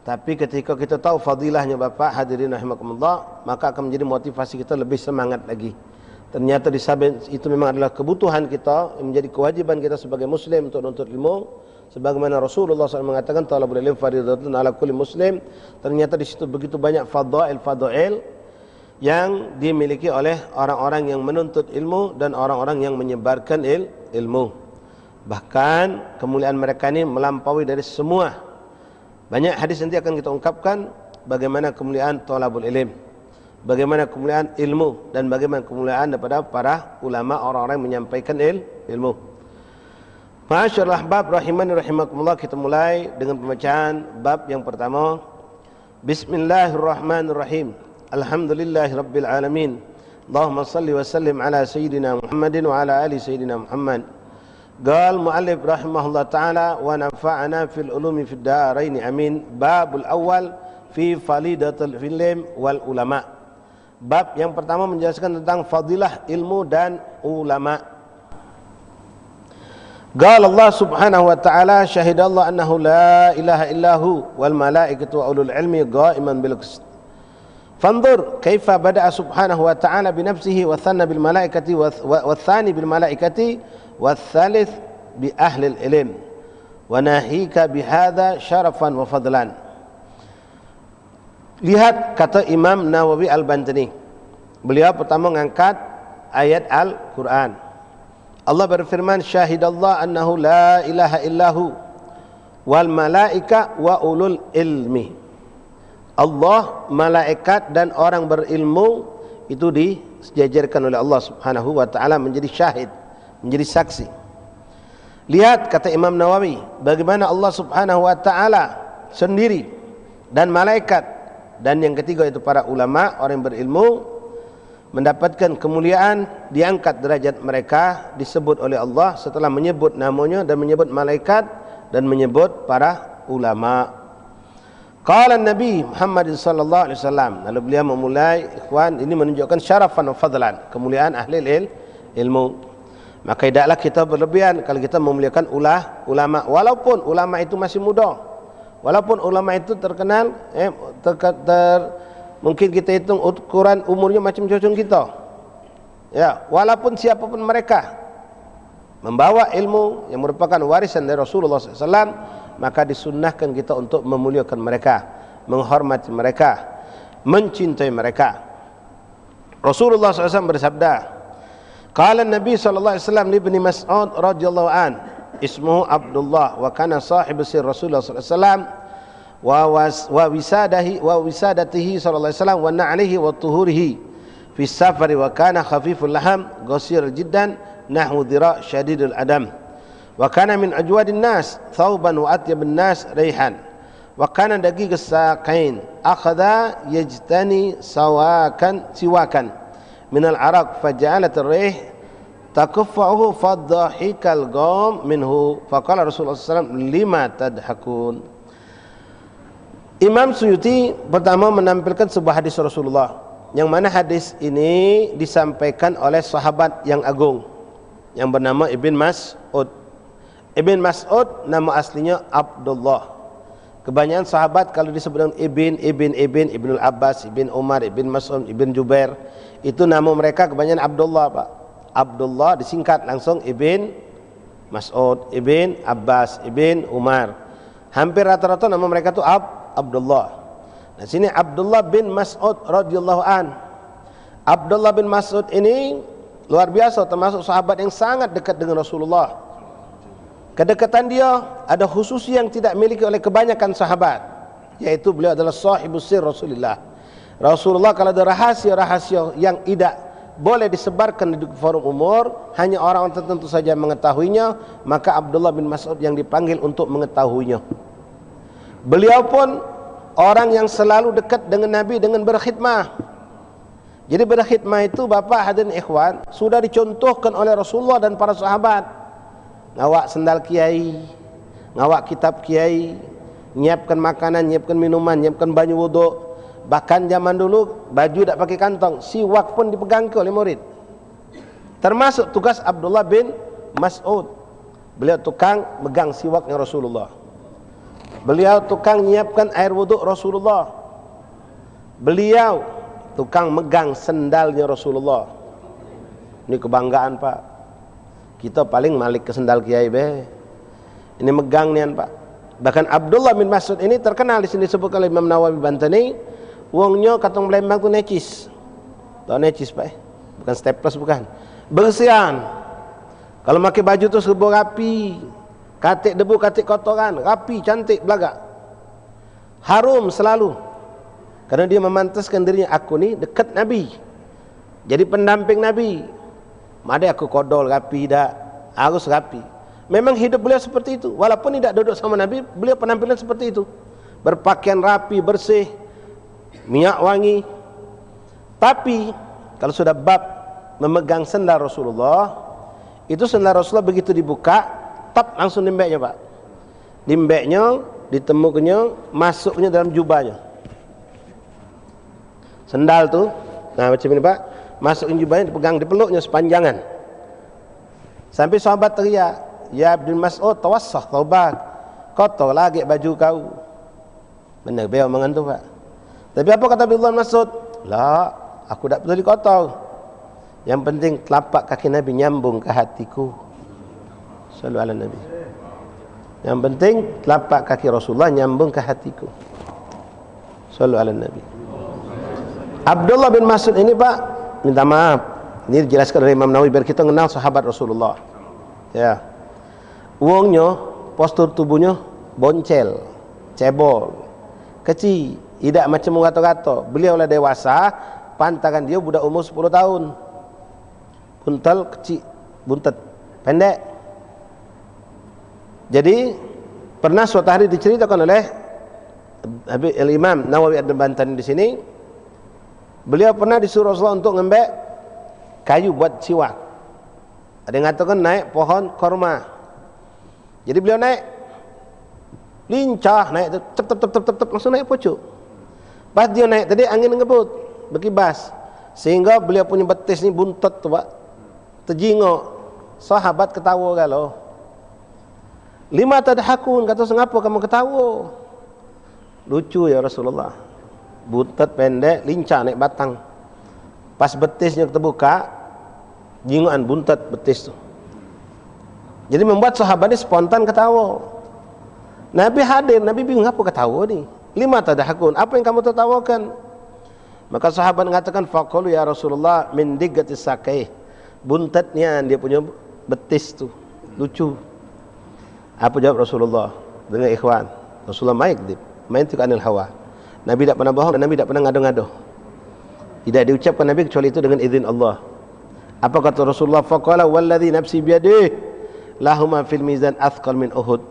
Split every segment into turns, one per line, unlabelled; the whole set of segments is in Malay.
Tapi ketika kita tahu fadilahnya Bapak, hadirin rahimakumullah, maka akan menjadi motivasi kita lebih semangat lagi. Ternyata di samping itu memang adalah kebutuhan kita, menjadi kewajiban kita sebagai muslim untuk menuntut ilmu. Sebagaimana Rasulullah SAW mengatakan, talabul ilmi fardhatun ala kulli muslim. Ternyata di situ begitu banyak fadail yang dimiliki oleh orang-orang yang menuntut ilmu dan orang-orang yang menyebarkan ilmu. Bahkan kemuliaan mereka ini melampaui dari semua. Banyak hadis nanti akan kita ungkapkan bagaimana kemuliaan thalabul ilm, bagaimana kemuliaan ilmu, dan bagaimana kemuliaan daripada para ulama, orang-orang yang menyampaikan ilmu. Masyaallah, bab rahimani rahimakumullah. Kita mulai dengan pembacaan bab yang pertama. Bismillahirrahmanirrahim. Alhamdulillahirabbil alamin. Allahumma salli wa sallim ala sayyidina Muhammadin wa ala ali sayyidina Muhammad. Qal muallif rahimahullah taala wa nafa'ana fil ulumi fid darain amin. Babul awal fi falidatul ilm wal ulama. Bab yang pertama menjelaskan tentang fadilah ilmu dan ulama. Qala Allah subhanahu wa ta'ala, syahidallahu annahu la ilaha illahu wal malaikatu wa ulul ilmi qa'iman bil qist. Fanzur kaifa bada'a subhanahu wa ta'ala bi nafsihi wa thanna bil malaikati wa thani bil malaikati والثالث بأهل العلم وناهيك بهذا شرفا وفضلا. Lihat kata Imam Nawawi Al-Bantani. Beliau pertama mengangkat ayat Al-Quran. Allah berfirman, syahidallah annahu la ilaha illahu wal malaika wa ulul ilmi. Allah, malaikat dan orang berilmu itu disejajarkan oleh Allah subhanahu wa ta'ala menjadi syahid, menjadi saksi. Lihat kata Imam Nawawi, bagaimana Allah subhanahu wa ta'ala sendiri dan malaikat dan yang ketiga itu para ulama, orang yang berilmu, mendapatkan kemuliaan, diangkat derajat mereka, disebut oleh Allah setelah menyebut namanya dan menyebut malaikat dan menyebut para ulama. Qala Nabi Muhammad sallallahu alaihi wasallam. Lalu beliau memulai, ikhwan, ini menunjukkan syarafan wa fadlan, kemuliaan ahli ilmu. Maka tidaklah kita berlebihan kalau kita memuliakan ulama, walaupun ulama itu masih muda, walaupun ulama itu terkenal, mungkin kita hitung ukuran umurnya macam cucu kita, ya, walaupun siapapun mereka membawa ilmu yang merupakan warisan dari Rasulullah SAW, maka disunnahkan kita untuk memuliakan mereka, menghormati mereka, mencintai mereka. Rasulullah SAW bersabda, qala Nabi sallallahu alaihi wasallam li Ibnu Mas'ud radhiyallahu an, ismuhu Abdullah wa kana sahibu sir Rasulullah sallallahu alaihi wasallam wa wisadatihi sallallahu alaihi wasallam wa na'alihi wa tuhurihi fi safari wa kana khafiful laham qasir jiddan nahwu dhira shadidul adam wa kana min ajwadin nas thawban wa atyabun nas raihan wa kana daqiqus saqain akhadha yajtani siwakan minal araq faja'alat ar-rih takaffahu fadhahikal qawm minhu faqala Rasulullah SAW lima tadhakun. Imam Suyuti pertama menampilkan sebuah hadis Rasulullah, yang mana hadis ini disampaikan oleh sahabat yang agung yang bernama Ibn Mas'ud. Ibn Mas'ud nama aslinya Abdullah. Kebanyakan sahabat kalau disebut dengan Ibnul Abbas, Ibn Umar, Ibn Mas'ud, Ibn Jubair, itu nama mereka kebanyakan Abdullah, Pak. Abdullah disingkat langsung Ibn Mas'ud, Ibn Abbas, Ibn Umar. Hampir rata-rata nama mereka itu Abdullah. Nah, sini Abdullah bin Mas'ud radhiyallahu an. Abdullah bin Mas'ud ini luar biasa, termasuk sahabat yang sangat dekat dengan Rasulullah. Kedekatan dia ada khusus yang tidak dimiliki oleh kebanyakan sahabat, yaitu beliau adalah sahibus sir Rasulullah. Rasulullah kalau ada rahasia-rahasia yang tidak boleh disebarkan di forum umur, hanya orang tertentu saja mengetahuinya, maka Abdullah bin Mas'ud yang dipanggil untuk mengetahuinya. Beliau pun orang yang selalu dekat dengan Nabi dengan berkhidmah. Jadi berkhidmah itu, Bapak hadirin ikhwan, sudah dicontohkan oleh Rasulullah dan para sahabat. Ngawak sendal kiai, ngawak kitab kiai, nyiapkan makanan, nyiapkan minuman, nyiapkan banyu wudu. Bahkan zaman dulu baju tak pakai kantong, siwak pun dipegang oleh murid. Termasuk tugas Abdullah bin Mas'ud. Beliau tukang megang siwaknya Rasulullah. Beliau tukang nyiapkan air wuduk Rasulullah. Beliau tukang megang sendalnya Rasulullah. Ini kebanggaan Pak. Kita paling malik ke sendal kiai be. Ini megang nian Pak. Bahkan Abdullah bin Mas'ud ini terkenal di sini disebut oleh Imam Nawawi Bantani. Wongnya katong Palembang tu necis. Tahu necis Pak? Bukan staples bukan. Bersihan. Kalau pakai baju tu serba rapi. Katik debu, katik kotoran, rapi, cantik, belagak. Harum selalu. Karena dia memantaskan dirinya, aku ni dekat Nabi. Jadi pendamping Nabi. Mada aku kodol rapi dah, harus rapi. Memang hidup beliau seperti itu. Walaupun tidak duduk sama Nabi, beliau penampilan seperti itu. Berpakaian rapi, bersih, minyak wangi. Tapi kalau sudah bab memegang sendal Rasulullah, itu sendal Rasulullah begitu dibuka, tap langsung dimbeknya Pak. Dimbeknya, ditemukannya, masuknya dalam jubahnya. Sendal tu, nah macam ini Pak, masukin jubahnya, dipegang, dipeluknya sepanjangan. Sampai sahabat teriak, ya Ibn Mas'ud, tawassah taubak, kotor lagi baju kau. Benar beliau mengantuk Pak. Tapi apa kata Ibn Mas'ud? La, aku tak perlu dikotor. Yang penting telapak kaki Nabi nyambung ke hatiku. Sallu ala Nabi. Yang penting telapak kaki Rasulullah nyambung ke hatiku. Sallu ala Nabi. Abdullah bin Mas'ud ini Pak, minta maaf, ini dijelaskan oleh Imam Nawawi biar kita kenal sahabat Rasulullah. Ya, uangnya, postur tubuhnya boncel, cebol, kecil, tidak macam mengato-gato. Beliau lah dewasa, pantaran dia budak umur 10 tahun. Buntal kecil, buntet, pendek. Jadi pernah suatu hari diceritakan oleh Imam Nawawi Ad-Bantani di sini, beliau pernah disuruh Rasulullah untuk ngembek kayu buat siwak. Ada yang mengatakan naik pohon korma. Jadi beliau naik, lincah naik, tep langsung naik pucuk. Pas dia naik tadi angin ngebut, berkibas, sehingga beliau punya betis ni buntet tu Pak, terjingok. Sahabat ketawa kalau. Lima tadhakun, kata mengapa kamu ketawa? Lucu ya Rasulullah. Buntet pendek, lincah naik batang. Pas betisnya terbuka, jingoan buntet betis tu. Jadi membuat sahabat ini spontan ketawa. Nabi hadir, Nabi bingung apa ketawa ni. Lima tadhakun, apa yang kamu tertawakan? Maka sahabat mengatakan, faqalu ya Rasulullah min diggatis saqai. Buntetnya dia punya betis tu lucu. Apa jawab Rasulullah dengan ikhwan? Rasulullah main tu anil hawa. Nabi tak pernah bohong dan Nabi tak pernah ngado-ngado. Tidak diucapkan Nabi kecuali itu dengan izin Allah. Apa kata Rasulullah? Faqala wallazi nafsi biyadihi lahuma fil mizan athqal min Uhud.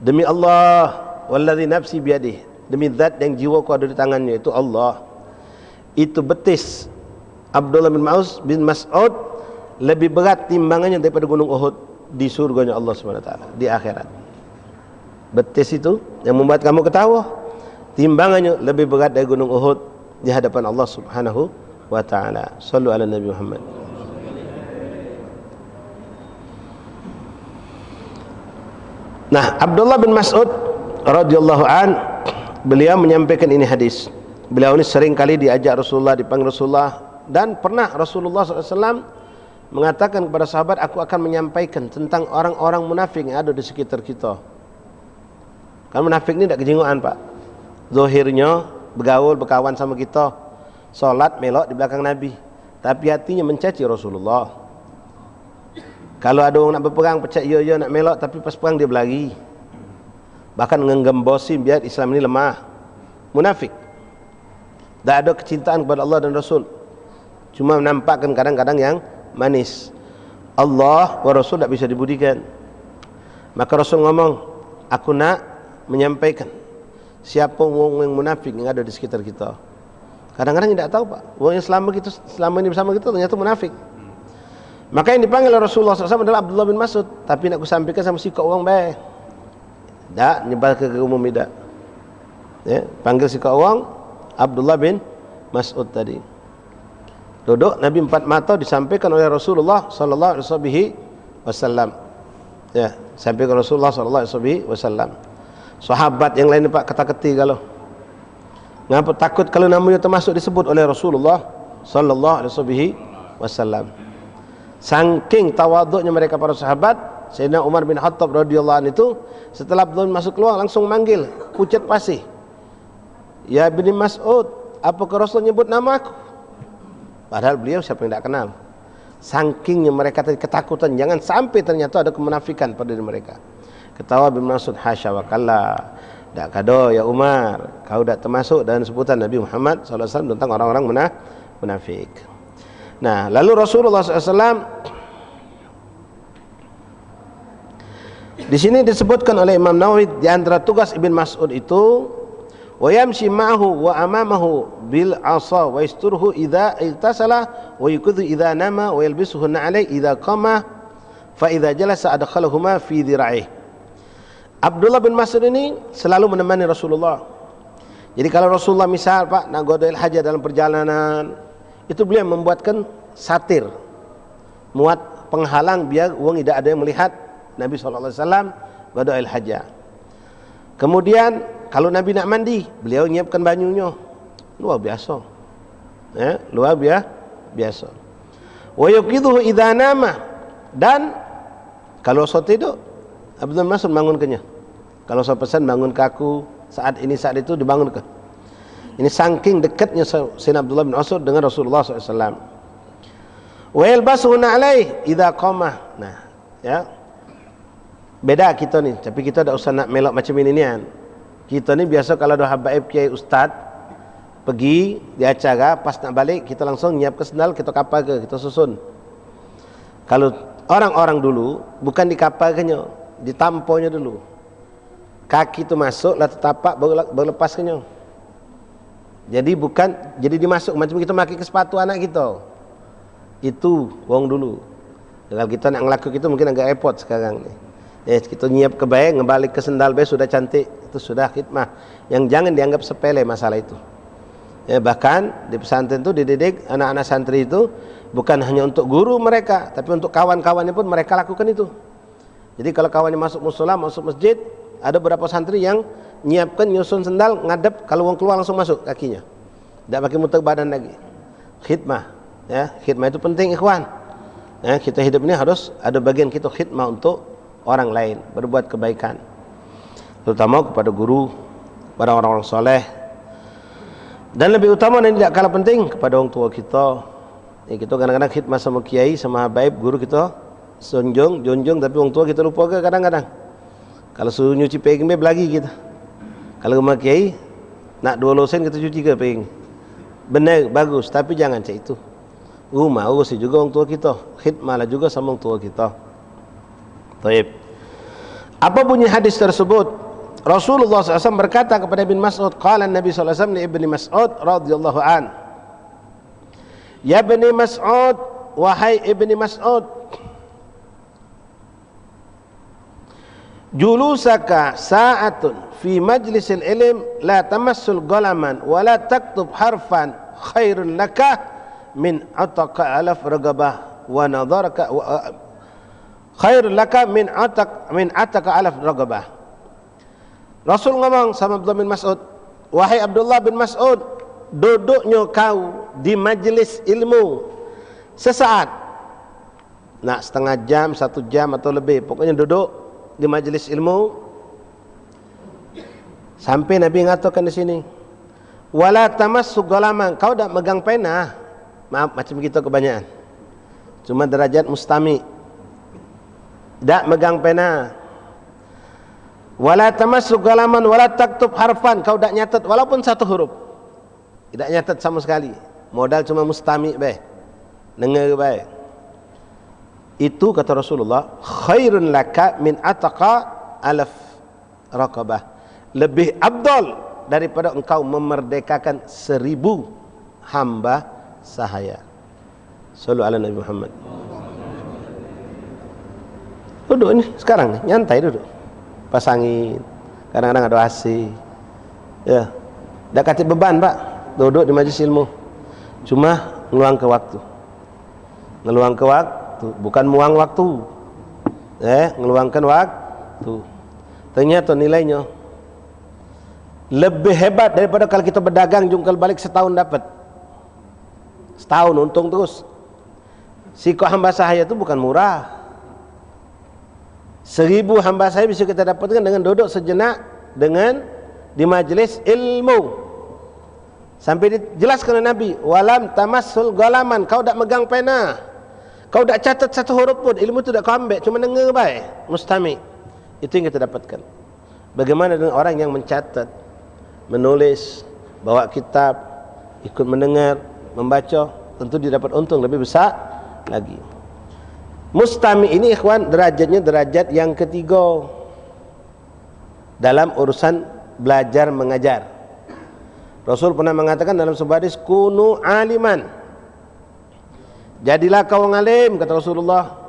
Demi Allah, wallazi nafsi biyadihi, demi zat yang jiwaku ada di tangannya, itu Allah. Itu betis Abdullah bin Mas'ud lebih berat timbangannya daripada gunung Uhud di surganya Allah SWT di akhirat. Betis itu yang membuat kamu ketawa, timbangannya lebih berat dari gunung Uhud di hadapan Allah Subhanahu wa ta'ala. Sallu ala Nabi Muhammad. Nah, Abdullah bin Mas'ud radhiyallahu an, beliau menyampaikan ini hadis. Beliau ini sering kali diajak Rasulullah, dipanggil Rasulullah, dan pernah Rasulullah SAW mengatakan kepada sahabat, aku akan menyampaikan tentang orang-orang munafik yang ada di sekitar kita. Kan munafik ni tak kejinguan Pak. Zahirnya bergaul, berkawan sama kita, solat, melok di belakang Nabi, tapi hatinya mencaci Rasulullah. Kalau ada orang nak berperang, pecah iya nak melok, tapi pas perang dia berlari. Bahkan menggembosi biar Islam ini lemah. Munafik. Tak ada kecintaan kepada Allah dan Rasul. Cuma menampakkan kadang-kadang yang manis. Allah wa Rasul tak bisa dibudikan. Maka Rasul ngomong, aku nak menyampaikan siapa orang yang munafik yang ada di sekitar kita. Kadang-kadang tidak tahu Pak, orang yang selama ini bersama kita ternyata munafik. Maka yang dipanggil oleh Rasulullah SAW adalah Abdullah bin Mas'ud. Tapi nak kusampaikan sama sikap orang baik, tak nyebar ke umum tidak. Ya, panggil sikap orang Abdullah bin Mas'ud tadi. Duduk Nabi empat mata disampaikan oleh Rasulullah sallallahu alaihi wasallam. Ya, sampaikan Rasulullah sallallahu alaihi wasallam. Sahabat yang lain pak kata-keti kalau ngapa takut kalau namanya termasuk disebut oleh Rasulullah sallallahu alaihi wasallam. Saking tawaduknya mereka para sahabat, Sayyidina Umar bin Khattab radhiyallahu anhu itu setelah Abdullah masuk keluar langsung manggil, pucat pasi. Ya bin Mas'ud, apakah Rasul nyebut nama aku? Padahal beliau siapa yang tidak kenal. Sakingnya mereka tadi ketakutan jangan sampai ternyata ada kemunafikan pada diri mereka. Ketawa bin Mas'ud, hasya wa kalla. Tak kado ya Umar, kau tak termasuk dalam sebutan Nabi Muhammad SAW tentang orang-orang munafik. Nah, lalu Rasulullah SAW di sini disebutkan oleh Imam Nawawi di antara tugas Ibn Mas'ud itu wa yamshi ma'ahu wa amamahu bil 'asa wa yasturhu idza iltasala wa yukudhu idza nama wa yalbisuhu na'alai idza qama fa idza jalasa adkhalahuma fi dhira'ihi. Abdullah bin Mas'ud ini selalu menemani Rasulullah. Jadi kalau Rasulullah misal Pak nak qadail hajat dalam perjalanan, itu beliau membuatkan satir, muat penghalang biar orang tidak ada yang melihat Nabi SAW qadail hajat. Kemudian kalau Nabi nak mandi, beliau nyiapkan banyunya. Luar biasa. Luar biasa. Wa yuqidhuhu idza nama, dan kalau so tidur Abdullah bin Mas'ud bangunkannya. Kalau saya pesan bangun ke aku saat ini saat itu dibangunkan. Ini saking dekatnya Sayyidina Abdullah bin Mas'ud dengan Rasulullah SAW. Wa yalbasuhu na'alai idza qama. Nah, ya. Beda kita ni, tapi kita tak usah nak melok macam ini nian. Kita ni biasa kalau dah habaib kiai ustaz pergi di acara, pas nak balik kita langsung nyiap ke sendal, kita kapal ke, kita susun. Kalau orang-orang dulu bukan di kapal kenyo, ditamponya dulu. Kaki tu masuk lah tertapak baru lepas kenyo. Jadi dimasuk macam kita pakai ke sepatu anak kita. Itu wong dulu. Kalau kita nak ngelaku itu mungkin agak repot sekarang ni. Kita nyiap ke baik, ngebalik ke sendal baik sudah cantik, itu sudah khidmah. Yang jangan dianggap sepele masalah itu. Bahkan di pesantren itu dididik anak-anak santri itu bukan hanya untuk guru mereka, tapi untuk kawan-kawannya pun mereka lakukan itu. Jadi kalau kawannya masuk mushola, masuk masjid, ada beberapa santri yang nyiapkan nyusun sendal ngadep, kalau orang keluar langsung masuk kakinya, tidak pakai muter badan lagi. Khidmah, khidmah itu penting ikhwan. Kita hidup ini harus ada bagian kita khidmah untuk orang lain, berbuat kebaikan, terutama kepada guru, kepada orang-orang soleh, dan lebih utama dan tidak kalah penting kepada orang tua kita. Kita kadang-kadang khidmah sama kiai, sama habaib, guru kita junjung, tapi orang tua kita lupa ke kadang-kadang. Kalau suruh nyuci piring belagi kita. Kalau rumah kiai nak 2 losen kita cuci ke piring, benar bagus, tapi jangan cak itu. Rumah urusi juga orang tua kita, khidmahlah juga sama orang tua kita. Baik. Apa bunyi hadis tersebut? Rasulullah SAW berkata kepada Ibn Mas'ud, qala Nabi SAW li Ibn Mas'ud radhiyallahu an, ya Ibn Mas'ud, wahai Ibn Mas'ud, julusaka sa'atun fi majlisil ilm la tamassul qalaman wa la taktub harfan khairun laka min ataqa alaf ragabah wa nadaraka khairun laka min ataka alaf ragabah. Rasul ngomong sama Abdullah bin Mas'ud, wahai Abdullah bin Mas'ud, duduknya kau di majlis ilmu sesaat, nak setengah jam, 1 jam atau lebih, pokoknya duduk di majlis ilmu sampai Nabi ngatakan di sini, wala tamassu qalaman, kau tak megang pena. Maaf macam kita kebanyakan, cuma derajat mustami, tak megang pena. Wala tamassu qalaman wala taktub harfan, kau tak nyatat walaupun 1 huruf, tidak nyatat sama sekali, modal cuma mustami baik, dengar baik. Itu kata Rasulullah, khairun laka min ataqa alaf raqabah, lebih abdal daripada engkau memerdekakan 1000 hamba sahaya. Sallu ala Nabi Muhammad. Duduk ini sekarang nih, nyantai duduk, pasangin, kadang-kadang ada AC, ya, tak kata beban pak, duduk di majlis ilmu, cuma ngeluangkan waktu, bukan muang waktu, ngeluangkan waktu. Ternyata nilainya lebih hebat daripada kalau kita berdagang jungkal balik setahun dapat. Setahun untung terus. Siko hamba sahaya itu bukan murah. 1000 hamba sahaya bisa kita dapatkan dengan duduk sejenak dengan di majlis ilmu. Sampai dijelaskan oleh Nabi, walam tamassul galaman, kau tak megang pena, kau tak catat satu huruf pun, ilmu tu tak kau ambil, cuma dengar baik, mustami. Itu yang kita dapatkan. Bagaimana dengan orang yang mencatat, menulis, bawa kitab, ikut mendengar, membaca, tentu dia dapat untung lebih besar lagi. Mustami ini ikhwan derajatnya derajat yang ketiga dalam urusan belajar mengajar. Rasul pernah mengatakan dalam sebuah hadis, kunu aliman, jadilah kau orang alim, kata Rasulullah.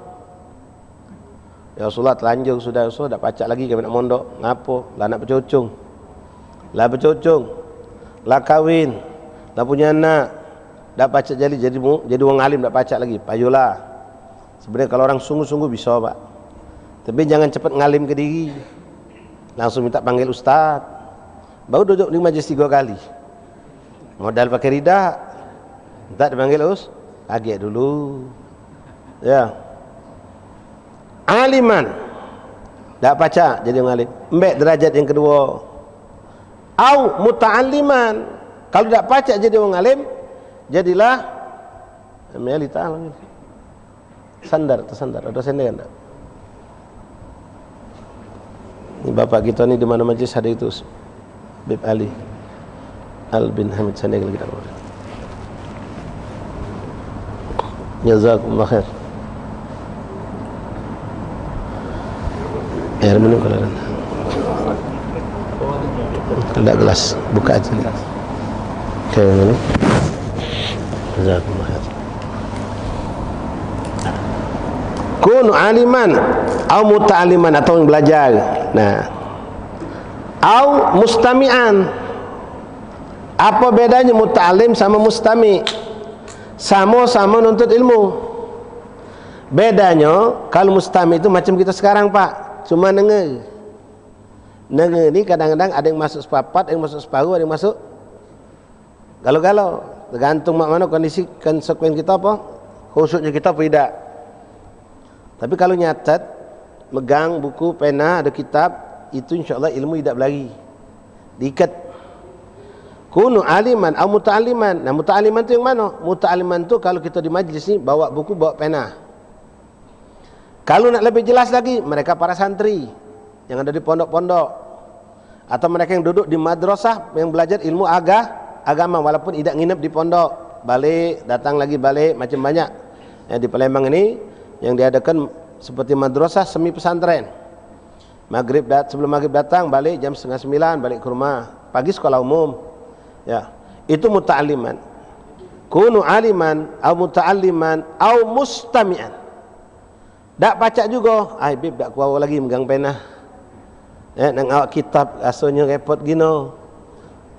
Ya Rasulullah telanjur sudah, tak pacak lagi kami nak mondok. Ngapa? Lah nak bercucung, lah kahwin, lah punya anak, tak pacak jadi orang alim, tak pacak lagi. Payulah. Sebenarnya kalau orang sungguh-sungguh bisa pak, tapi jangan cepat ngalim ke diri, langsung minta panggil ustaz, baru duduk di majlis 3 kali, modal pakai rida, tak dipanggil agak dulu. Ya, aliman, tak pacak jadi orang alim. Mbak derajat yang kedua. Au muta'alliman, kalau tak pacak jadi orang alim, jadilah melita lagi. Tersandar, ada sendiri enggak? Ini bapak kita ni di mana majlis ada itu, Bib Ali Al bin Hamid sendiri lagi tak boleh. Jazakumullah khair. Air minum kalau ada. Ada gelas, buka aja ni. Okay, ini. Jazakumullah khair. Kun aliman au muta'aliman, atau yang belajar. Nah, au mustami'an. Apa bedanya muta'alim sama mustami'? Sama-sama nuntut ilmu. Bedanya kalau mustami' itu macam kita sekarang pak, cuma dengar. Dengar ni kadang-kadang ada yang masuk sepapat, ada yang masuk separuh, ada yang masuk galau-galau. Tergantung mak mana kondisi konsekuen kita apa, khususnya kita apa tidak. Tapi kalau nyatat, megang buku, pena, ada kitab, itu insyaAllah ilmu tidak berlari, diikat. Kunu aliman atau muta'aliman. Nah muta'aliman tu yang mana? Muta'aliman tu kalau kita di majlis ni bawa buku, bawa pena. Kalau nak lebih jelas lagi, mereka para santri yang ada di pondok-pondok, atau mereka yang duduk di madrasah yang belajar ilmu agama walaupun tidak nginep di pondok, balik, datang lagi balik, macam banyak. Di Palembang ini yang diadakan seperti madrasah semi pesantren. Sebelum maghrib datang, balik jam 8:30 balik ke rumah. Pagi sekolah umum. Ya, itu muta'alliman. Kunu aliman au muta'alliman au mustami'an. Dak pacak juga. Ai bib dak kuau lagi megang pena. Nak awak kitab rasanya repot gino.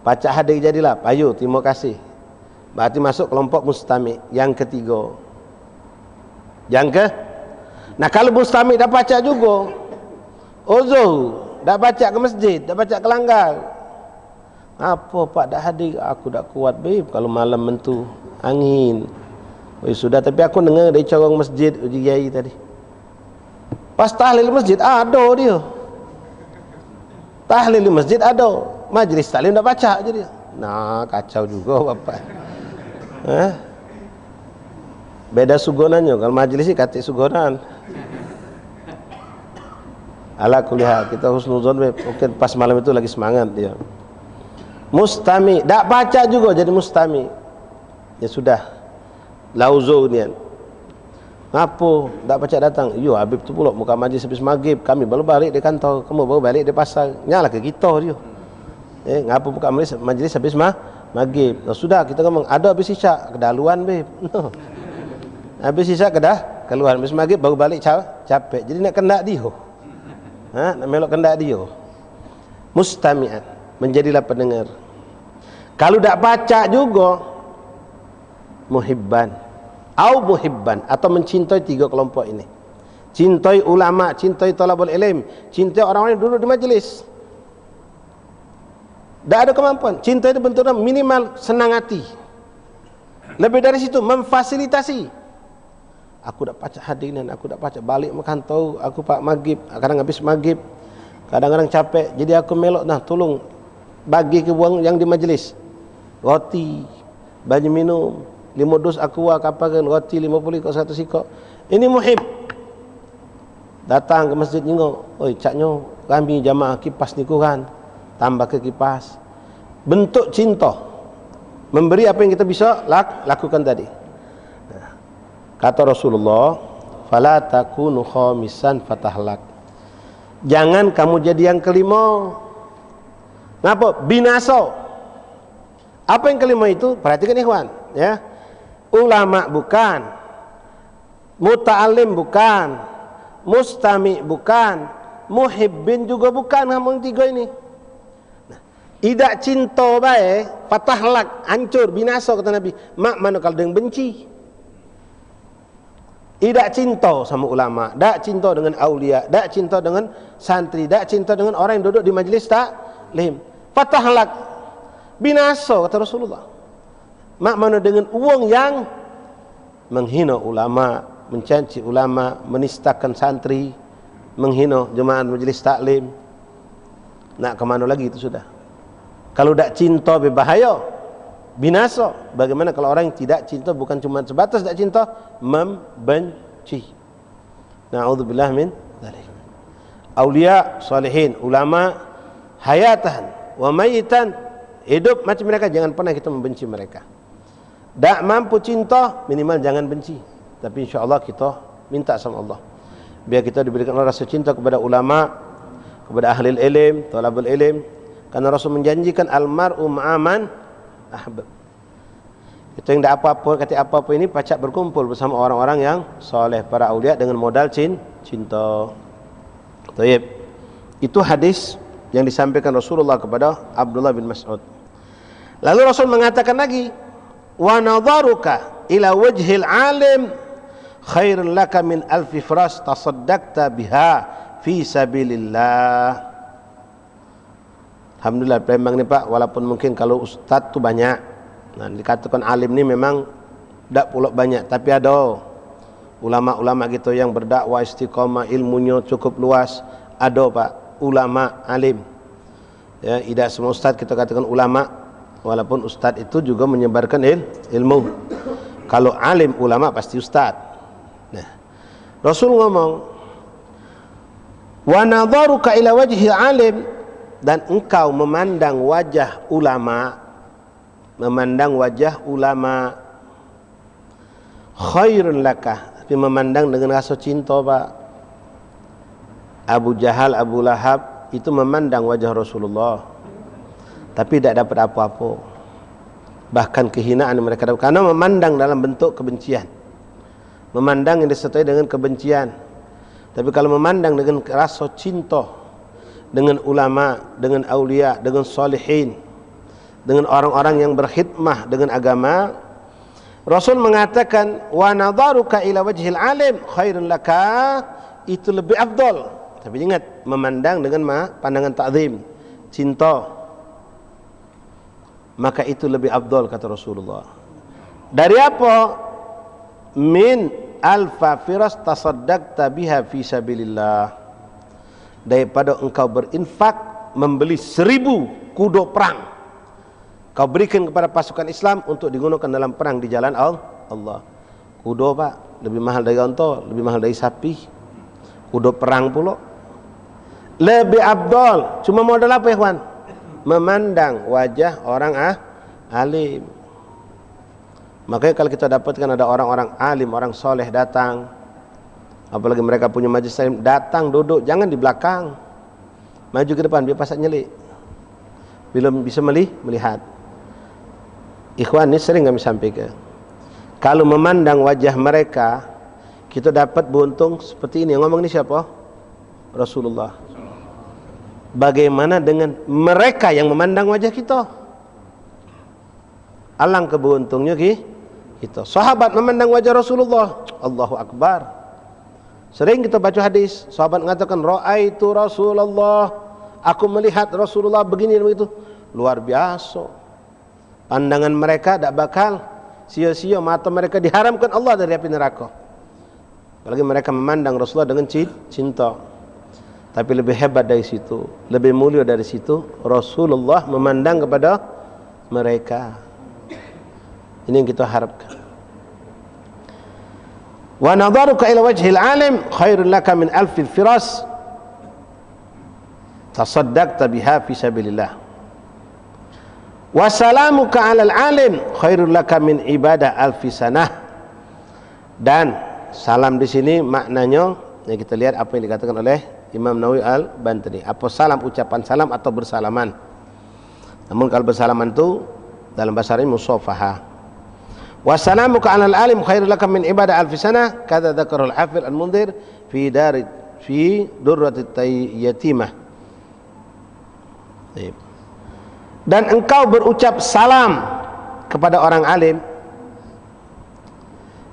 Pacak hadir jadilah. Payu, terima kasih. Berarti masuk kelompok mustami' yang ketiga. Nah kalau mustami' dah pacak juga, zuhur dah pacak ke masjid, dah pacak ke langgar. Apa pak dah hadir? Aku dah kuat babe kalau malam mentu angin. Sudah, tapi aku dengar dari corong masjid uji kiai tadi. Pas tahlil masjid ada dia. Tahlil masjid ada, majlis taklim dah pacak je dia. Nah kacau juga bapak. Beda sugonannya, kalau majlis ni katik sugonan. Ala kuliah kita husnuzon, mungkin pas malam itu lagi semangat dia. Mustami, tak baca juga jadi mustami. Ya sudah, lauzo ni. Apa? Tak baca datang. Yo Habib tu pula muka majlis habis maghrib, kami baru balik di kantor, kamu baru balik di pasar. Nyala ke kita dia. Ngapa buka majlis habis maghrib? Nah, sudah kita ngomong ada habis isyak kedaluan babe. Habis isyak kedah keluar, habis maghrib baru balik capek. Jadi nak kendak dia. Nak melok kendak dia. Mustami'an, menjadilah pendengar. Kalau tak baca juga muhibban atau mencintai 3 kelompok ini. Cintai ulama, cintai talabul ilm, cintai orang-orang yang duduk di majlis. Tak ada kemampuan. Cinta itu bentuknya minimal senang hati. Lebih dari situ memfasilitasi. Aku dah baca hadirin, aku dah baca balik makan tahu, aku pak maghrib, kadang habis maghrib, kadang-kadang capek, jadi aku melok nah tolong bagi ke buang yang di majlis. Roti, baju minum, 5 dus aqua kapakan roti 50 kok 1 sikok. Ini muhib. Datang ke masjid nyengok, oi caknya kami jamaah kipas ni kurang. Tambah ke kipas. Bentuk cinta. Memberi apa yang kita bisa lakukan tadi. Kata Rasulullah, fala takunu khamisan fatahlak. Jangan kamu jadi yang kelima. Ngapa? Binasa. Apa yang kelima itu? Perhatikan ikhwan, ya. Ulama bukan, muta'alim bukan, mustami bukan, muhibbin juga bukan, ngomong 3 ini. Idak cinta baik, fatahlak, hancur, binasa kata Nabi. Mak mana kalau dengan benci. Idak cinta sama ulama, dak cinta dengan aulia, dak cinta dengan santri, dak cinta dengan orang yang duduk di majlis taklim. Fatahlak, binasa kata Rasulullah. Mak mana dengan uang yang menghina ulama, mencaci ulama, menistakan santri, menghina jemaah majlis taklim. Nak ke mana lagi itu sudah. Kalau tak cinta berbahaya, binasa. Bagaimana kalau orang yang tidak cinta bukan cuma sebatas tak cinta, membenci. Na'udzubillah min dzalik. Aulia, salihin, ulama, hayatan wa mayitan, hidup macam mereka, jangan pernah kita membenci mereka. Tak mampu cinta, minimal jangan benci. Tapi insya-Allah kita minta sama Allah biar kita diberikan rasa cinta kepada ulama, kepada ahli ilm, talabul ilm. Karena Rasul menjanjikan almar'u ma'aman ahbab. Itu yang tak apa-apa, kata apa-apa ini pacak berkumpul bersama orang-orang yang soleh, para aulia dengan modal cinta. Taib. Itu hadis yang disampaikan Rasulullah kepada Abdullah bin Mas'ud. Lalu Rasul mengatakan lagi, wa nadharuka ila wajhil alim khairun laka min alfi fras tasaddaqta biha fi sabilillah. Alhamdulillah memang ni Pak, walaupun mungkin kalau ustaz tu banyak, nah dikatakan alim ni memang tak pula banyak, tapi ada ulama-ulama gitu yang berdakwah istiqamah, ilmunya cukup luas, ada Pak, ulama alim. Ya, tidak semua ustaz kita katakan ulama, walaupun ustaz itu juga menyebarkan ilmu. Kalau alim ulama pasti ustaz. Nah, Rasul ngomong, wa nadharuka ila wajhi alim, dan engkau memandang wajah ulama, khairun laka, tapi memandang dengan rasa cinta Pak. Abu Jahal, Abu Lahab itu memandang wajah Rasulullah, tapi tidak dapat apa-apa, bahkan kehinaan mereka dapat, karena memandang dalam bentuk kebencian, memandang yang disertai dengan kebencian. Tapi kalau memandang dengan rasa cinta, dengan ulama, dengan aulia, dengan salihin, dengan orang-orang yang berkhidmah dengan agama, Rasul mengatakan wa nadharuka ila wajhil alim khairun laka, itu lebih afdal. Tapi ingat, memandang dengan pandangan ta'zim, cinta, maka itu lebih afdal kata Rasulullah. Dari apa? Min alfa firas tasaddaqta biha fi sabilillah, daripada engkau berinfak membeli 1000 kuda perang, kau berikan kepada pasukan Islam untuk digunakan dalam perang di jalan Allah. Kuda Pak, lebih mahal dari unta, lebih mahal dari sapi. Kuda perang pula lebih afdal. Cuma modal apa ikhwan? Memandang wajah orang alim. Makanya kalau kita dapatkan ada orang-orang alim, orang soleh datang, apalagi mereka punya majlis taklim, datang duduk, jangan di belakang, maju ke depan biar pasal nyelik, belum bisa melihat. Ikhwan, ini sering kami sampaikan, kalau memandang wajah mereka kita dapat beruntung seperti ini. Yang ngomong ini siapa? Rasulullah. Bagaimana dengan mereka yang memandang wajah kita? Alangkah beruntungnya kita. Sahabat memandang wajah Rasulullah, Allahu Akbar. Sering kita baca hadis, sahabat mengatakan, ra'aitu Rasulullah, aku melihat Rasulullah begini dan begitu. luar biasa. Pandangan mereka tak bakal sia-sia, mata mereka diharamkan Allah dari api neraka. Apalagi mereka memandang Rasulullah dengan cinta. Tapi lebih hebat dari situ, lebih mulia dari situ, Rasulullah memandang kepada mereka. Ini yang kita harapkan. Wa nadharuka ila wajhil alim khairul laka min alfil firas tasaddaqta biha fi sabilillah. Wa salamuka 'alal alim khairul laka min ibadah alfi sanah. Dan salam di sini maknanya, ya kita lihat apa yang dikatakan oleh Imam Nawawi Al-Bantani. Apa salam, ucapan salam atau bersalaman? Namun kalau bersalaman itu dalam bahasa Arab musafahah. Wassalamuka 'alal alim khairul laka min ibadah alfi sanah, kata dzakarul Hafidz Al-Mundhir fi Durratit Yatimah. Dan engkau berucap salam kepada orang alim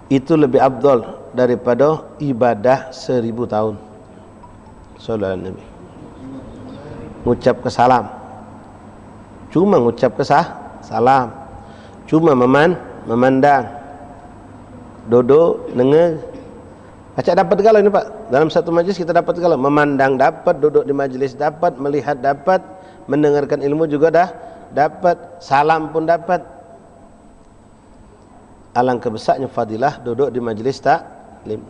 itu lebih afdal daripada ibadah 1000 tahun. Sallallahu alaihi Nabi. Mengucap ke salam, cuma mengucap ke salam, cuma memandang, duduk, dengar. Baca dapat segala ini Pak. Dalam satu majlis kita dapat segala. Memandang dapat, duduk di majlis dapat, melihat dapat, mendengarkan ilmu juga dah dapat, salam pun dapat. Alangkah besarnya fadilah duduk di majlis taklim.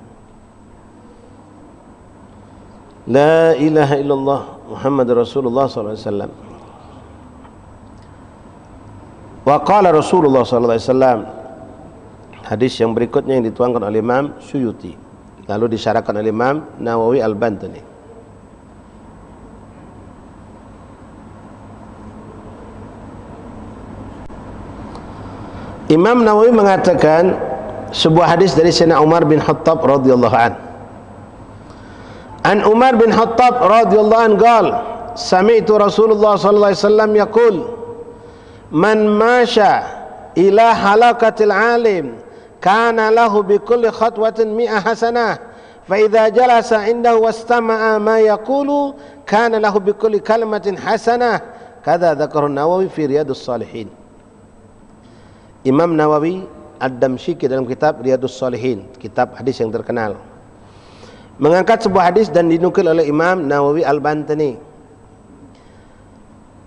La ilaha illallah Muhammad Rasulullah sallallahu alaihi wasallam. Wa qala Rasulullah sallallahu alaihi wasallam. Hadis yang berikutnya yang dituangkan oleh Imam Suyuti, lalu disyarahkan oleh Imam Nawawi Al-Bantani. Imam Nawawi mengatakan sebuah hadis dari Sayyidina Umar bin Khattab radhiyallahu an. An Umar bin Khattab radhiyallahu an qala sami'tu Rasulullah sallallahu alaihi wasallam yaqul man masya ila halaqatil alim kana lahu bi kulli khatwatin 100 hasanah fa idza jalasa indahu wastama'a ma yaqulu kana lahu bi kulli kalimatin hasanah. Kadza dzakara Nawawi fi Riyadhus Shalihin. Imam Nawawi Ad-Damsyiki dalam kitab Riyadhus Shalihin, kitab hadis yang terkenal, mengangkat sebuah hadis dan dinukil oleh Imam Nawawi Al-Bantani.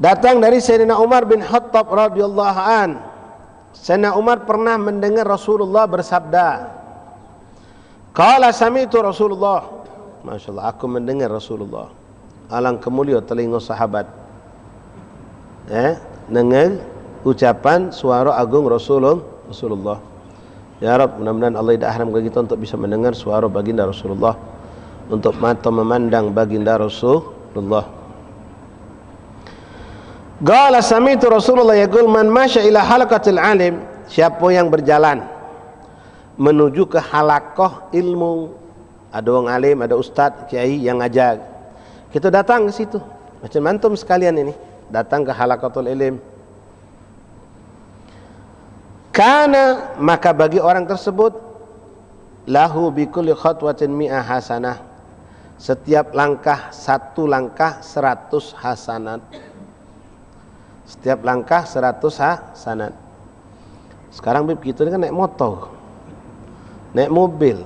Datang dari Sayyidina Umar bin Khattab radhiyallahu an. Sayyidina Umar pernah mendengar Rasulullah bersabda, qala sami'tu Rasulullah. Masyaallah, aku mendengar Rasulullah. Alangkah mulia telinga sahabat dengar ucapan suara agung Rasulullah. Ya Rabb, mudah-mudahan Allah tidak haramkan kita untuk bisa mendengar suara baginda Rasulullah, untuk mata memandang baginda Rasulullah. Qala sami'tu Rasulullah yaqul man masya ila halaqatil alim, siapa yang berjalan menuju ke halaqah ilmu, ada orang alim, ada ustaz, kiai yang ngajar, kita datang ke situ. Macam antum sekalian ini datang ke halaqatul ilm, kana maka bagi orang tersebut lahu bi kulli khatwatin 100 hasanah, setiap langkah satu langkah 100 hasanat. Setiap langkah 100 hasanat. Sekarang bib kita ni kan naik motor, naik mobil,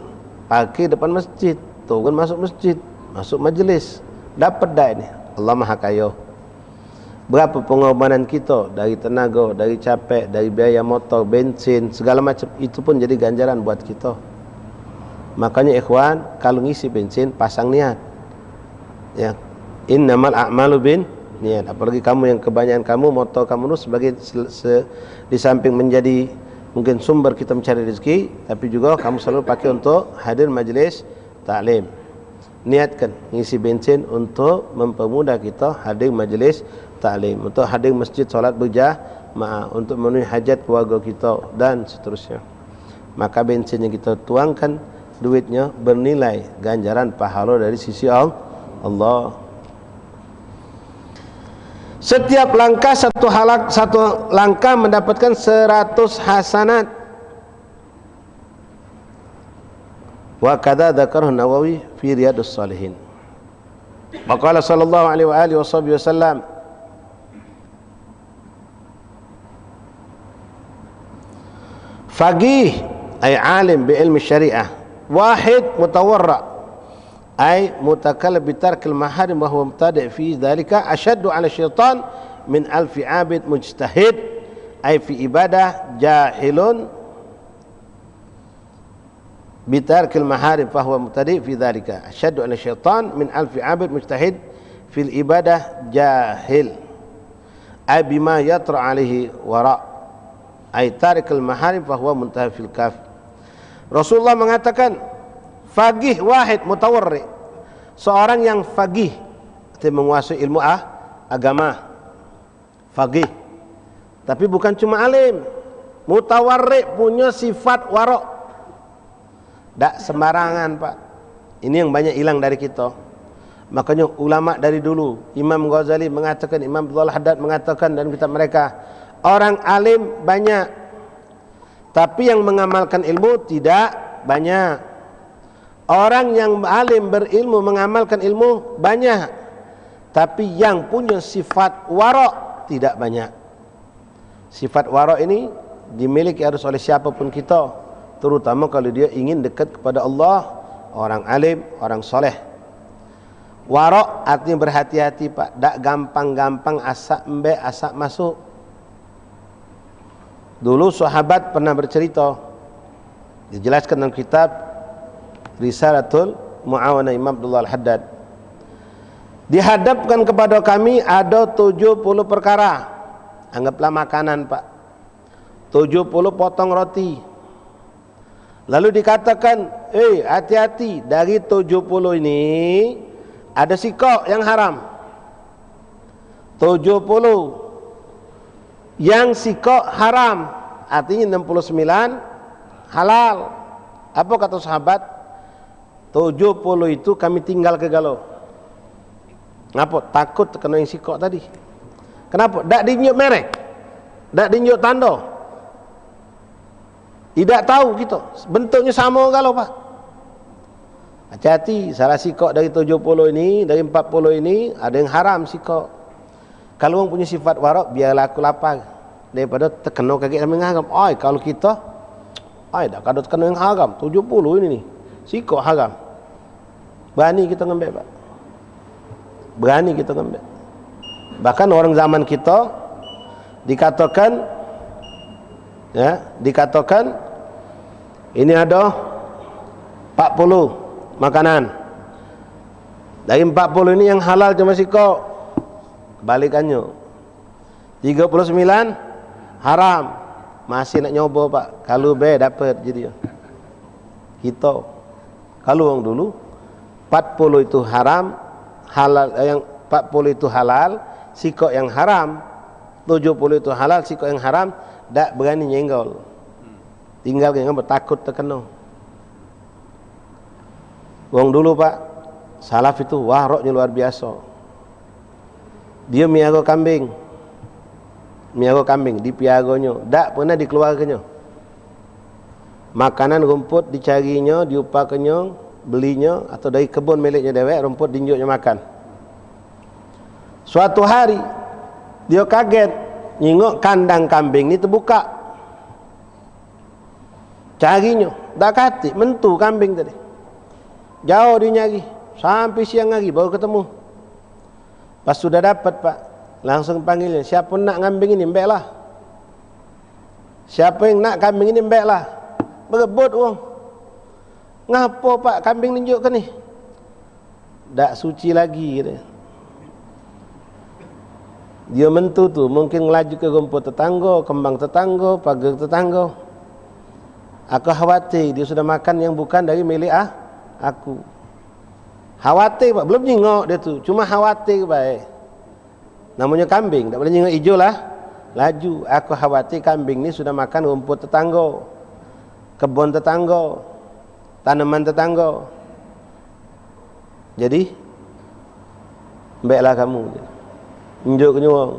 parkir depan masjid, tu kan masuk masjid, masuk majlis, dapat dah ini. Allah Maha Kaya. Berapa pengorbanan kita dari tenaga, dari capek, dari biaya motor, bensin, segala macam, itu pun jadi ganjaran buat kita. Makanya ikhwan, kalau ngisi bensin pasang niat. Ya, innamal a'malu bin niat. Apalagi kamu yang kebanyakan kamu motor kamu itu sebagai di samping menjadi mungkin sumber kita mencari rezeki, tapi juga kamu selalu pakai untuk hadir majlis taklim. Niatkan ngisi bensin untuk mempermudah kita hadir majlis taklim, untuk hadir masjid solat berjamaah, untuk memenuhi hajat keluarga kita dan seterusnya. Maka bensin yang kita tuangkan, duitnya bernilai ganjaran pahala dari sisi Allah. Setiap langkah satu langkah mendapatkan 100 hasanat. Wa kadza dzakarahu Nawawi fi Riyadhus Shalihin. Wa qala sallallahu alaihi wa alihi wasallam, Faqih ay alim bi ilmi syariah. Wahid mutawarra ay mutakallim bi tarkil maharim wa huwa mubtadi' fi dhalika ashaddu 'ala syaitan min alfi 'abid mujtahid ay fi ibadah jahilun bi tarkil maharim fa huwa mubtadi' fi dhalika ashaddu 'ala syaitan min alfi 'abid mujtahid fil ibadah jahil ay bima yatra 'alaihi wara' ay tarikul maharim fa huwa muntahi fil kaf. Rasulullah mengatakan faqih wahid mutawarri, seorang yang faqih, artinya menguasai ilmu agama, faqih, tapi bukan cuma alim, mutawarri, punya sifat warok, tak sembarangan Pak. Ini yang banyak hilang dari kita. Makanya ulama dari dulu, Imam Ghazali mengatakan, Imam Abdul Haddad mengatakan dalam kitab mereka, orang alim banyak, tapi yang mengamalkan ilmu tidak banyak. Orang yang alim berilmu mengamalkan ilmu banyak, tapi yang punya sifat warok tidak banyak. Sifat warok ini dimiliki harus oleh siapapun kita, terutama kalau dia ingin dekat kepada Allah, orang alim, orang soleh. Warok artinya berhati-hati Pak, tak gampang-gampang asak mbek asak masuk. Dulu sahabat pernah bercerita, dijelaskan dalam kitab Risalatul Mu'awana Imam Abdullah Al-Haddad, dihadapkan kepada kami ada 70 perkara, anggaplah makanan Pak, 70 potong roti. Lalu dikatakan, hati-hati, dari 70 ini ada sikok yang haram, 70 yang sikok haram, artinya 69 halal. Apa kata sahabat? 70 itu kami tinggal ke galau. Ngapa? Takut kena yang sikok tadi. Kenapa? Tak dinyuk merek, tak dinyuk tanda, tidak tahu kita, bentuknya sama galau Pak. Hati-hati, salah sikok dari 70 ini, dari 40 ini ada yang haram sikok. Kalau orang punya sifat warok, biarlah aku lapar daripada terkena kaget sama yang haram. Kalau kita dah kada terkena yang haram, 70 ini nih sikok haram, berani kita ngambil Pak, berani kita ngambil. Bahkan orang zaman kita dikatakan ini ada 40 makanan, dari 40 ini yang halal cuma sikok, balikannya 39 haram, masih nak nyoba Pak. Kalau dapat jadi kita. Kalau orang dulu 40 itu haram, halal, yang 40 itu halal, sikok yang haram, 70 itu halal, sikok yang haram, tak berani nyenggol, tinggal yang takut terkena. Orang dulu Pak, salaf itu waroknya luar biasa. Dia miara kambing, dipiaranya, tak pernah dikeluarkannya. Makanan rumput dicarinya, diupakannya, belinya, atau dari kebun miliknya dewek, rumput dinjuknya makan. Suatu hari dia kaget, nyingok kandang kambing ini terbuka, carinya, tak kati, mentu kambing tadi. Jauh dia nyari, sampai siang hari baru ketemu. Pas sudah dapat Pak, langsung panggilnya, siapa nak kambing ini, mbeklah. Siapa yang nak kambing ini, mbeklah. Berebut orang. Ngapa Pak kambing tunjukkan ni? Tak suci lagi dia mentu tu, mungkin ngelaju ke rumput tetangga, kembang tetangga, pagar tetangga. Aku khawatir dia sudah makan yang bukan dari milik aku. Khawatir Pak, belum nyingok dia tu, cuma khawatir baik. Namanya kambing, tak boleh nyingok hijau lah. Laju, aku khawatir kambing ni sudah makan rumput tetangga, kebun tetangga, tanaman tetangga. Jadi baiklah kamu, tunjuk ke orang.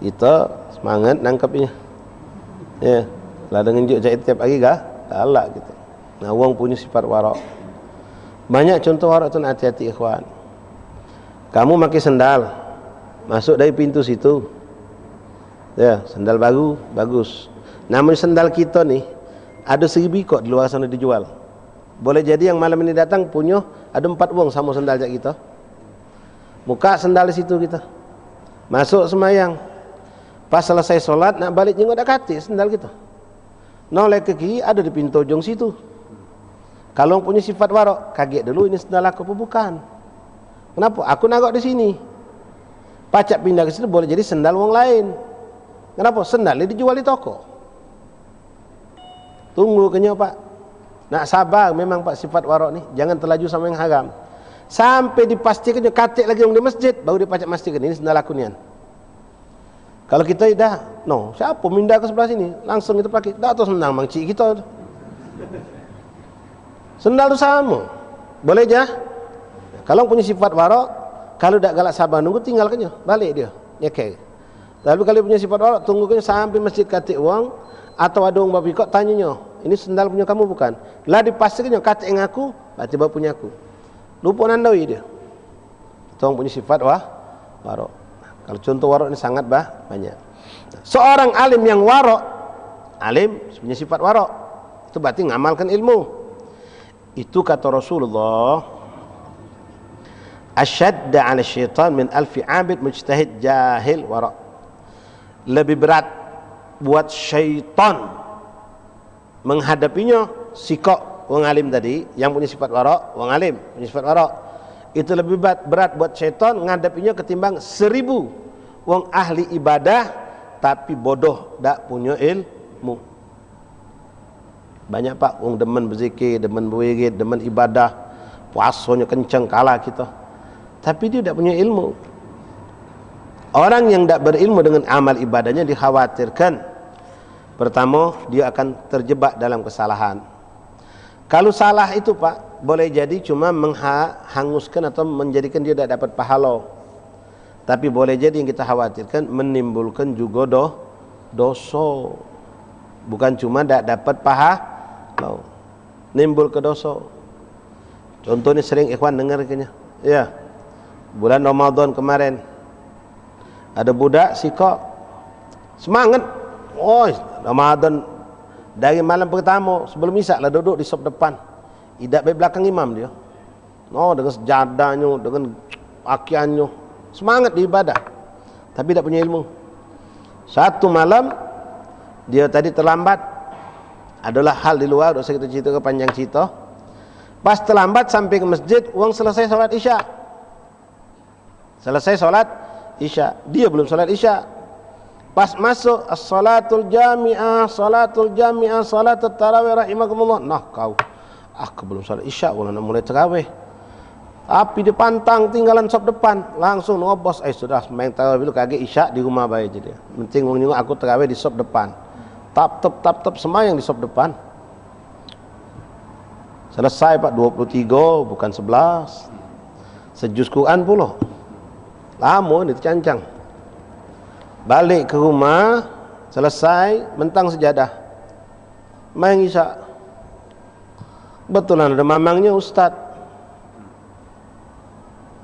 Kita semangat nangkapnya. Ya, lah dengan tunjuk cak tiap hari galak kita. Nah, orang punya sifat warak. Banyak contoh warak tu, nak hati-hati ikhwan. Kamu pakai sendal, masuk dari pintu situ, ya, sendal baru, bagus. Namun sendal kita ni ada 1,000 kok di luar sana dijual. Boleh jadi yang malam ini datang punya ada 4 wong sama sendal jak kita. Muka sendal di situ kita. Masuk semayang. Pas selesai solat nak balik jengok dah katik sendal kita. Noleh ke kiri ada di pintu ujung situ. Kalau punya sifat warok, kaget dulu ini sendal aku apa bukan. Kenapa? Aku nagok di sini. Pacak pindah ke situ boleh jadi sendal wong lain. Kenapa? Sendal ini dijual di toko. Tunggu kenyok Pak. Nak sabar memang Pak sifat warok ni. Jangan terlaju sama yang haram. Sampai dipastikan katik lagi orang di masjid, baru dia pacak pastikan ini sendal aku nian. Kalau kita dah, no, siapa mindah ke sebelah sini, langsung kita pakai. Dah tu senang mang cik kita. Sendal tu sama. Boleh je. Kalau punya sifat warok, kalau tak galak sabar nunggu tinggalkannya, balik dia. Nyekel. Tapi kalau punya sifat warok, tunggukannya sampai masjid katik uang atau ada orang babi kok tanyanya, ini sendal punya kamu bukan? Lah dipastikannya katik yang aku, berarti bawa punya aku. Lupa nandoi dia. Tong punya sifat warok. Kalau contoh warok ini sangat banyak. Seorang alim yang warok, alim punya sifat warok, itu berarti ngamalkan ilmu. Itu kata Rasulullah, asyadda 'ala syaitan min alfi 'abid mujtahid jahil warok. Lebih berat buat syaitan menghadapinya sikok wong alim tadi yang punya sifat warok, wong alim punya sifat warok. Itu lebih berat buat syaitan menghadapinya ketimbang 1,000 wong ahli ibadah tapi bodoh tak punya ilmu. Banyak Pak wong demen berzikir, demen berwirid, demen ibadah, puasanya kencang kalah kita, tapi dia tak punya ilmu. Orang yang tak berilmu dengan amal ibadahnya dikhawatirkan, pertama dia akan terjebak dalam kesalahan. Kalau salah itu Pak, boleh jadi cuma menghanguskan atau menjadikan dia tak dapat pahala. Tapi boleh jadi yang kita khawatirkan menimbulkan juga dosa. Bukan cuma tak dapat pahala, nimbul ke dosa. Contohnya sering ikhwan dengar kayaknya. Ya. Bulan Ramadan kemarin ada budak sikok semangat. Oh, Ramadan dari malam pertama sebelum isyak lah duduk di sop depan. Idak di belakang imam dia. Oh, dengan sejadahnya, dengan akiannya, semangat di ibadah. Tapi tak punya ilmu. Satu malam dia tadi terlambat. Adalah hal di luar, tak usah kita cerita ke panjang cerita. Pas terlambat sampai ke masjid, orang selesai solat isyak. Selesai solat isyak, dia belum solat isyak. Pas masuk as-salatul jami'ah, salatul jami'ah, salatul tarawih rahimakumullah. Nah kau, aku belum solat isyak, orang nak mulai tarawih. Tapi dia pantang tinggalan sop depan, langsung ngobos. Sudah main tarawih dulu, kaget isyak di rumah baik je dia. Penting orang tengok aku tarawih di sop depan. Tap semayang di sop depan. Selesai Pak 23 bukan 11. Sejuz Quran pula. Lama ni tercancang. Balik ke rumah, selesai mentang sejadah. Main isyak. Betulan ada mamangnya ustaz.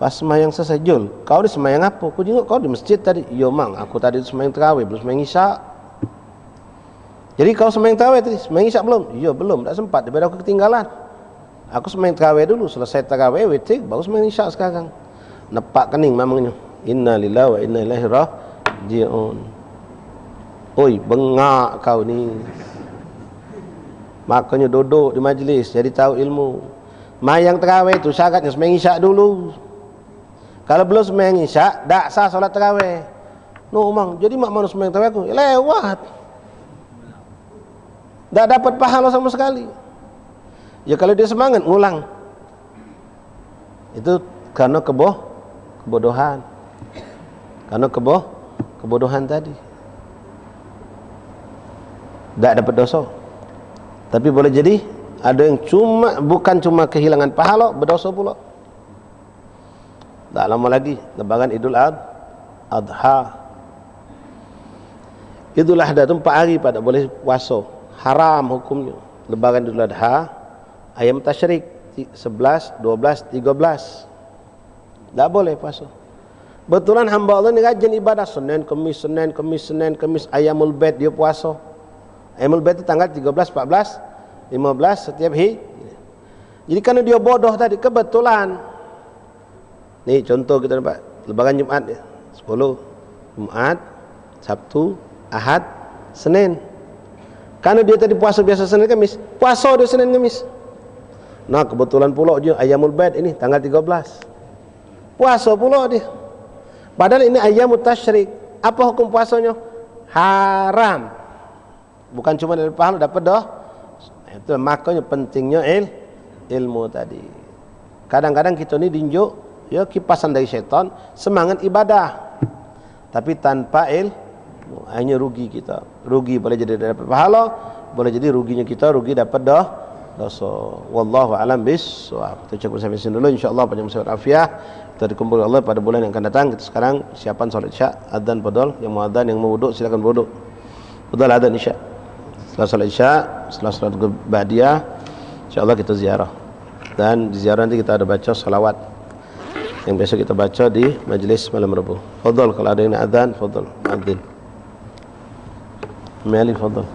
Pas semayang selesai, Jul, kau di semayang apa? Aku jenguk kau di masjid tadi. Iya mang, aku tadi semayang tarawih, belum semayang isyak. Jadi kau semayang tarawih tadi, semayang isyak belum? Iya belum, tak sempat, daripada aku ketinggalan. Aku semayang tarawih dulu, selesai tarawih, witir, baru semayang isyak sekarang. Nepak kening mamangnya. Inna lillahi wa inna ilaihi raji'un. Oi, bengak kau ni. Makanya duduk di majlis, jadi tahu ilmu. Mayang tarawih tu syaratnya semayang isyak dulu. Kalau belum semayang isyak, tak sah solat tarawih. No mang, jadi mak mana semayang tarawih aku? Lewat. Tak dapat pahala sama sekali. Ya kalau dia semangat ngulang. Itu karena kebodohan. Karena kebodohan tadi. Tak dapat dosa. Tapi boleh jadi ada yang bukan cuma kehilangan pahala, berdosa pula. Tak lama lagi lebaran Idul Adha. Idul Adha itu 4 hari Pak, tak boleh puasa. Haram hukumnya. Lebaran Idul Adha, ayam tasyrik 11, 12, 13. Tak boleh puasa. Betulan hamba Allah ni rajin ibadah Senin, Kemis, Ayamul Bait dia puasa. Ayyamul Bid itu tanggal 13, 14, 15 setiap hari. Jadi karena dia bodoh tadi kebetulan. Nih contoh kita dapat lebaran Jumat ya. 10 Jumat, Sabtu, Ahad, Senin. Karena dia tadi puasa biasa Senin Kamis, puasa dia Senin Kamis. Nah kebetulan pula dia Ayyamul Bid ini tanggal 13. Puasa pula dia. Padahal ini Ayyamut Tasyrik. Apa hukum puasanya? Haram. Bukan cuma dari pahala dapat dah. Itu makanya pentingnya ilmu tadi. Kadang-kadang kita ni dinjuk ya kipasan dari syaitan, semangat ibadah. Tapi tanpa hanya rugi kita. Rugi boleh jadi dapat pahala, boleh jadi ruginya kita rugi dapat dosa. Wallahu a'lam bissawab. Kita cukup sampai sini dulu insyaallah panjang sehat afiah. Kita dikumpul Allah pada bulan yang akan datang. Kita sekarang siapan salat Isya, adzan podol, yang mau adzan yang mau wudu silakan wudu. Podol adzan Isya. Setelah salat Isya, setelah salat ba'diyah insyaallah kita ziarah. Dan di ziarah nanti kita ada baca salawat yang biasa kita baca di majlis malam Rabu. Fadhal kalau ada yang nak adzan, fadhal adzin. Mali fadhal.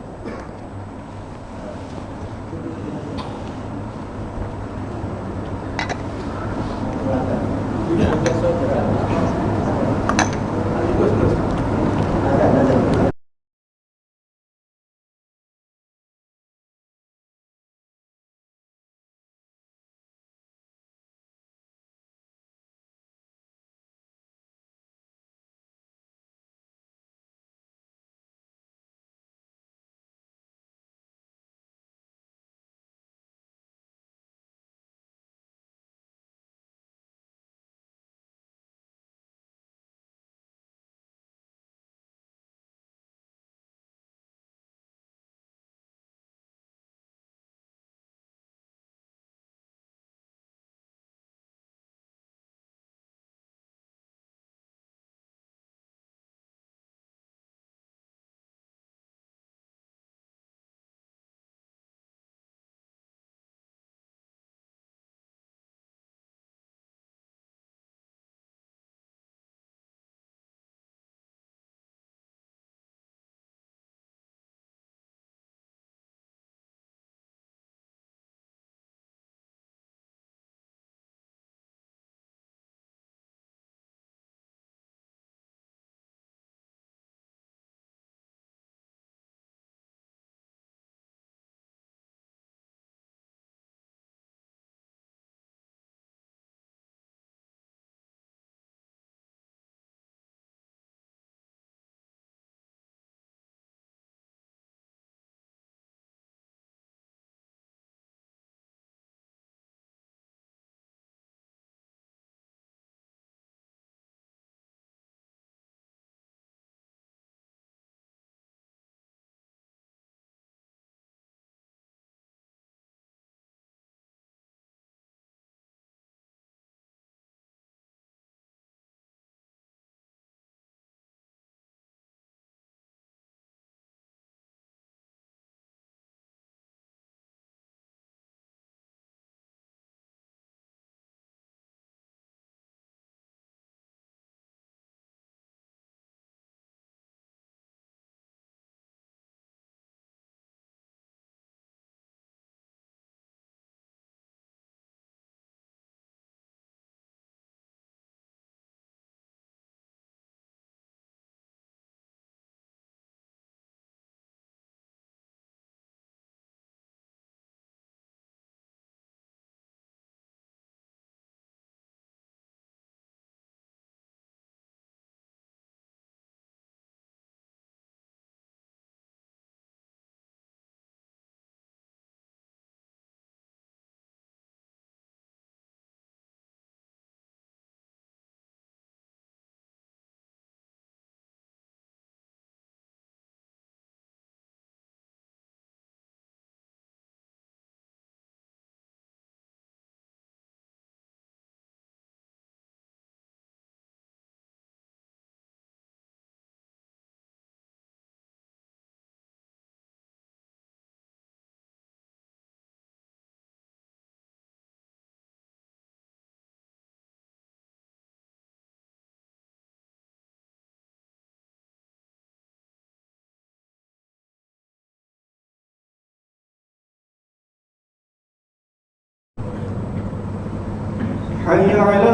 حي على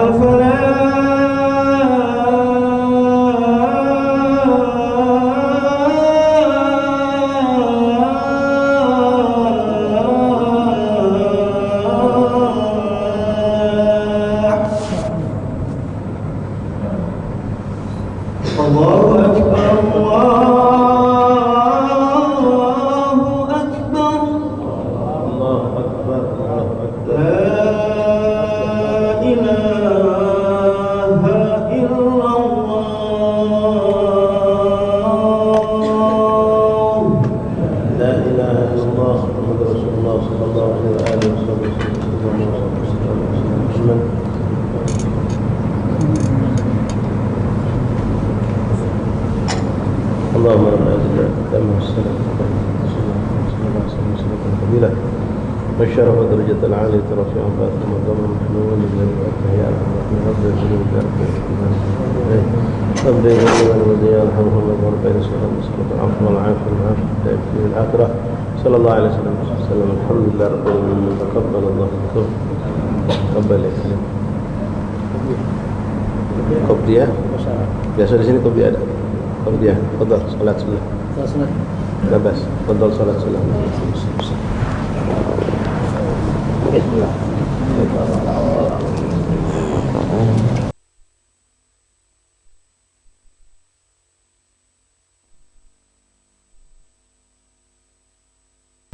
اللهم رب العزة تم السلام فضيلة والشرف والدرجة العالية رفيع فاتح مقام محمود من الأحياء من رب الجليل ذلك رب الجليل والديان الحمد لله ورب العزة والعفو والعافية والعافية في الآخرة صلى الله عليه وسلم الحمد لله رب العالمين تقبل الله منكم تقبل يا سلام kopiah biasa di sini kopi ada kopiah fadhal salat sunnah bebas fadhal salat sunnah bismillah